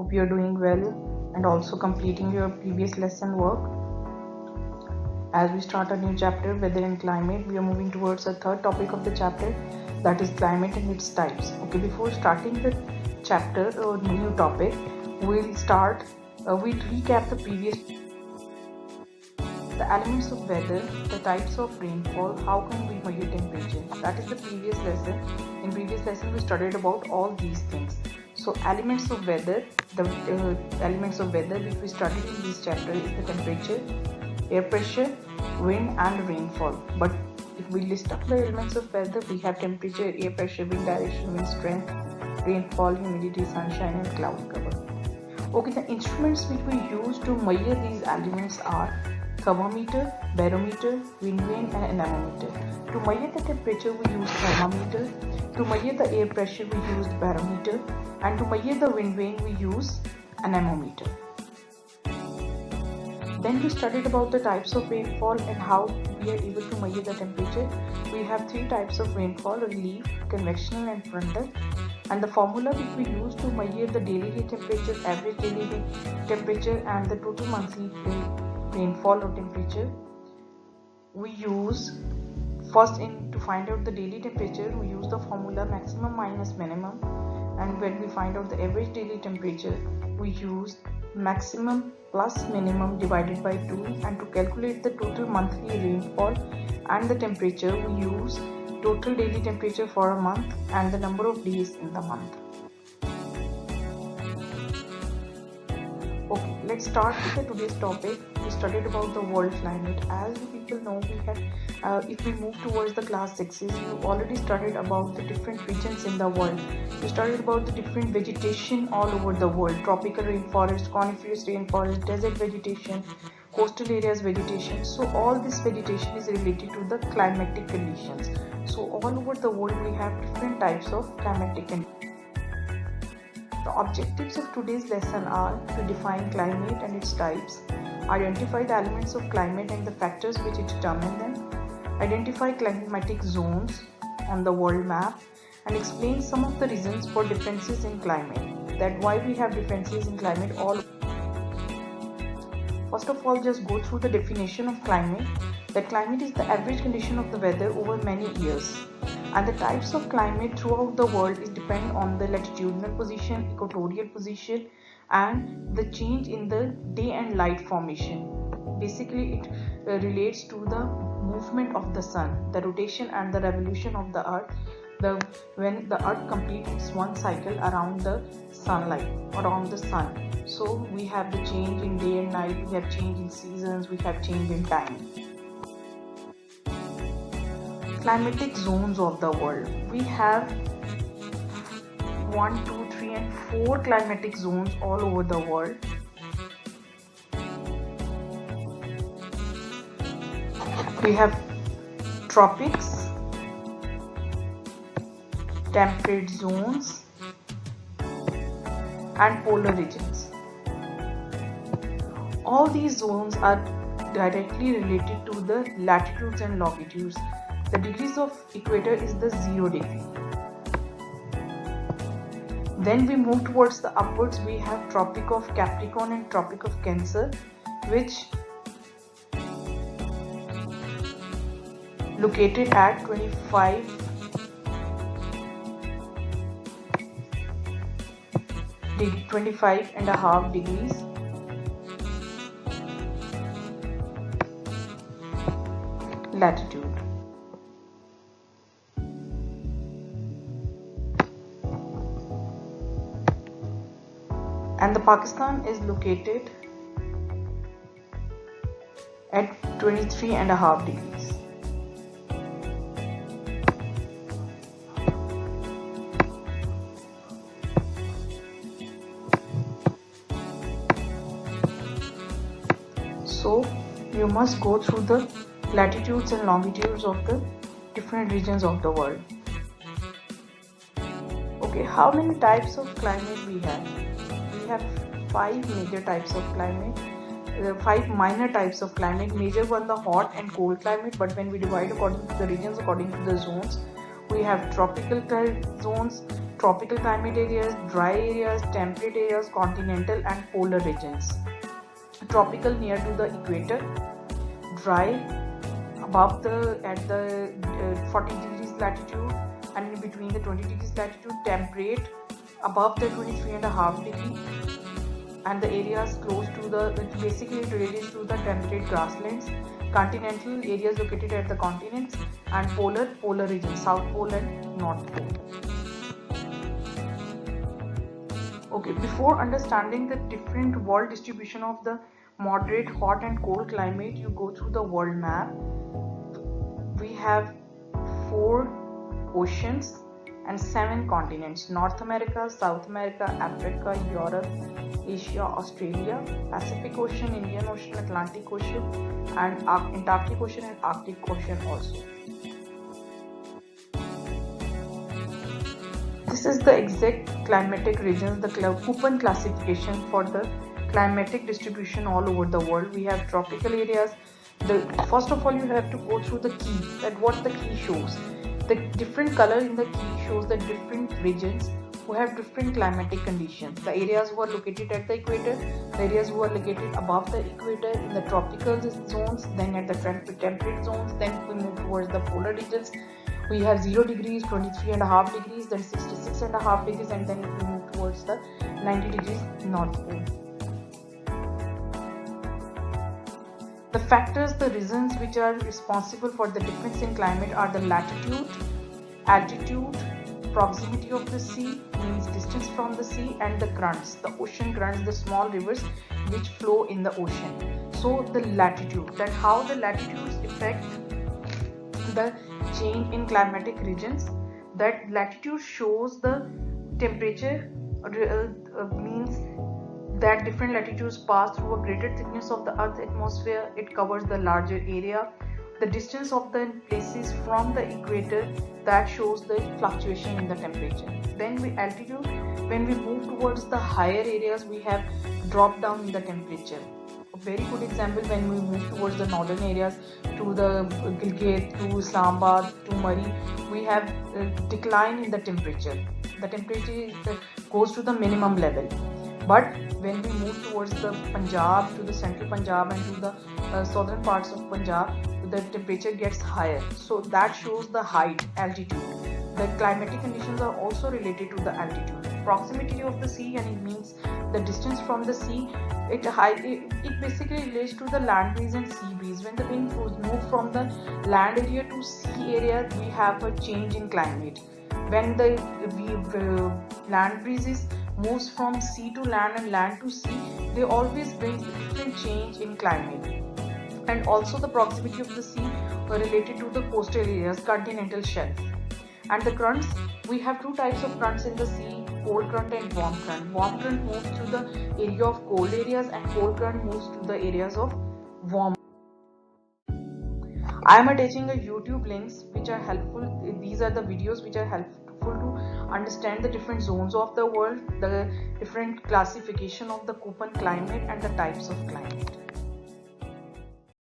Hope you're doing well and also completing your previous lesson work. As we start a new chapter, weather and climate, we are moving towards a third topic of the chapter, that is climate and its types. Okay, before starting the chapter or new topic, we'll recap the previous. The elements of weather, the types of rainfall, how can we measure temperature? That is the previous lesson. In previous lesson, we studied about all these things. So elements of weather, the elements of weather which we studied in this chapter is the temperature, air pressure, wind and rainfall. But if we list up the elements of weather, we have temperature, air pressure, wind direction, wind strength, rainfall, humidity, sunshine and cloud cover. Okay, the instruments which we use to measure these elements are thermometer, barometer, wind vane and anemometer. To measure the temperature we use thermometer, to measure the air pressure we use barometer, and to measure the wind vane we use anemometer. Then we studied about the types of rainfall and how we are able to measure the temperature. We have three types of rainfall: relief, convectional and frontal. And the formula which we use to measure the daily temperature, average daily temperature and the total monthly rainfall or temperature, we use to find out the daily temperature, we use the formula maximum minus minimum, and when we find out the average daily temperature, we use maximum plus minimum divided by 2, and to calculate the total monthly rainfall and the temperature, we use total daily temperature for a month and the number of days in the month. Okay, let's start with today's topic. We studied about the world climate. As you people know, we have if we move towards the class 6s, you already studied about the different regions in the world. We studied about the different vegetation all over the world: tropical rainforest, coniferous rainforest, desert vegetation, coastal areas vegetation. So all this vegetation is related to the climatic conditions. So all over the world we have different types of climatic conditions. The objectives of today's lesson are to define climate and its types, identify the elements of climate and the factors which determine them, identify climatic zones on the world map, and explain some of the reasons for differences in climate, that why we have differences in climate all. First of all, just go through the definition of climate. That climate is the average condition of the weather over many years. And the types of climate throughout the world is depend on the latitudinal position, equatorial position, and the change in the day and light formation. Basically, it relates to the movement of the sun, the rotation and the revolution of the earth, when the earth completes one cycle around the sunlight, around the sun. So we have the change in day and night, we have change in seasons, we have change in time. Climatic zones of the world. We have 1, 2, 3 and 4 climatic zones all over the world. We have tropics, temperate zones and polar regions. All these zones are directly related to the latitudes and longitudes. The degrees of equator is the 0 degree. Then we move towards the upwards. We have Tropic of Capricorn and Tropic of Cancer, which located at 25 and a half degrees latitude. And the Pakistan is located at 23 and a half degrees. So you must go through the latitudes and longitudes of the different regions of the world. Okay, how many types of climate we have? We have 5 major types of climate, 5 minor types of climate. Major one, the hot and cold climate, but when we divide according to the regions, according to the zones, We have tropical zones, tropical climate areas, dry areas, temperate areas, continental and polar regions. Tropical near to the equator, dry above at the 40 degrees latitude and in between the 20 degrees latitude, temperate above the 23.5 degree, and the areas close to the basically related to the temperate grasslands. Continental areas located at the continents, and polar region, South Pole and North Pole. Okay, before understanding the different world distribution of the moderate hot and cold climate, you go through the world map. We have 4 oceans and 7 continents: North America, South America, Africa, Europe, Asia, Australia, Pacific Ocean, Indian Ocean, Atlantic Ocean, and Antarctic Ocean and Arctic Ocean also. This is the exact climatic regions, the Köppen classification for the climatic distribution all over the world. We have tropical areas. First of all, you have to go through the key, that what the key shows. The different color in the key shows the different regions who have different climatic conditions. The areas who are located at the equator, the areas who are located above the equator, in the tropical zones, then at the temperate zones, then we move towards the polar regions. We have 0 degrees, 23.5 degrees, then 66.5 degrees, and then we move towards the 90 degrees North Pole. The factors, the reasons which are responsible for the difference in climate are the latitude, altitude, proximity of the sea, means distance from the sea, and the currents, the ocean currents, the small rivers which flow in the ocean. So the latitude, that how the latitudes affect the change in climatic regions. That latitude shows the temperature, means that different latitudes pass through a greater thickness of the Earth's atmosphere. It covers the larger area. The distance of the places from the equator, that shows the fluctuation in the temperature. Then altitude, when we move towards the higher areas, we have drop down in the temperature. A very good example, when we move towards the northern areas, to the Gilgit, to Islamabad, to Murree, we have a decline in the temperature. The temperature goes to the minimum level. But when we move towards the Punjab, to the central Punjab and to the southern parts of Punjab, the temperature gets higher. So that shows the height, altitude. The climatic conditions are also related to the altitude. Proximity of the sea, and it means the distance from the sea. It basically relates to the land breeze and sea breeze. When the wind moves from the land area to sea area, we have a change in climate. When the land breezes moves from sea to land and land to sea, they always bring a different change in climate. And also the proximity of the sea were related to the coastal areas, continental shelf. And the currents, we have 2 types of currents in the sea: cold current and warm current. Warm current moves to the area of cold areas, and cold current moves to the areas of warm. I am attaching a YouTube links which are helpful. These are the videos which are helpful to understand the different zones of the world, the different classification of the Köppen climate and the types of climate.